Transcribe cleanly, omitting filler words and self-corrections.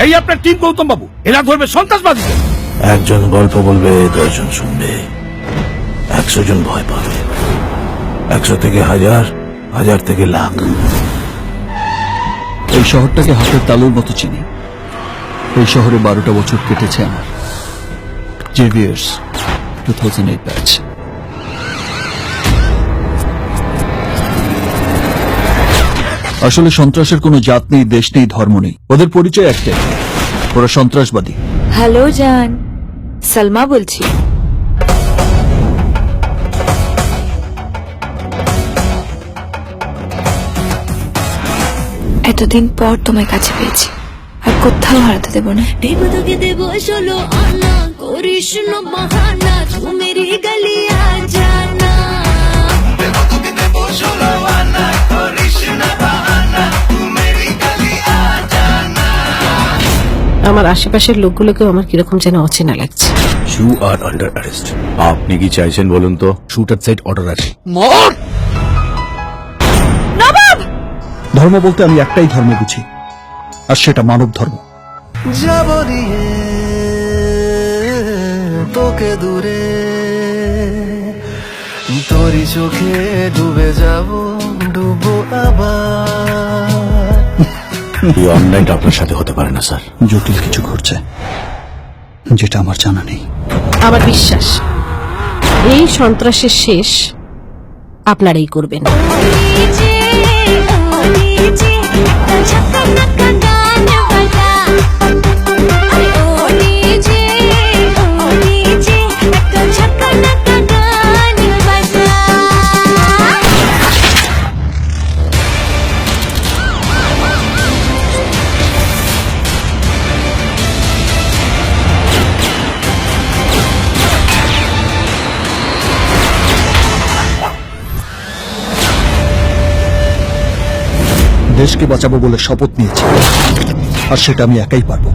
এই আপনার টিম গৌতম বাবু, এরা ধরবে সন্ত্রাসবাদীদের। একজন গল্প বলবে, 10 জন শুনবে, 100 জন ভয় পাবে, 100 থেকে 1000, 1000 থেকে লাখ। এই শহরটাকে হাতের তালুর মতো চিনি। এই শহরে 12টা বছর কেটেছে আমার। Xavier's 2008 batch. আসলে সন্ত্রাসের কোনো জাত নেই, দেশ নেই, ধর্ম নেই। ওদের পরিচয় একটাই, ওরা সন্ত্রাসবাদী। হ্যালো জান, সালমা বলছি। এতদিন পর তোমার কাছে পেয়েছি, আর কোথাও হারাতে দেব না। দেব তোকে দেব 16 আনা, করিস না বাহানা, তু মেরি গলি আ জানা। দেব তোকে দেব 16 আনা, করিস না বাহানা, তু মেরি গলি আ জানা। আমার আশেপাশের লোকগুলোকেও আমার কিরকম যেন অচেনা লাগছে। You are under arrest. আপনি কি চাইছেন বলুন তো? শুট অ্যাট সাইট অর্ডার আছে। ধর্ম বলতে আমি একটাই ধর্ম বুঝি, আর সেটা মানব ধর্ম। যাব দিয়ে তোকে দূরে, তোরই চোখে ডুবে যাব, ডুবো আবার। এই অনলাইনটা আপনার সাথে হতে পারে না স্যার। জটিল কিছু ঘটছে যেটা আমার জানা নেই। আমার বিশ্বাস এই সন্ত্রাসের শেষ আপনারাই করবেন। দেশকে বাঁচাবো বলে শপথ নিয়েছি, আর সেটা আমি একাই পারবো।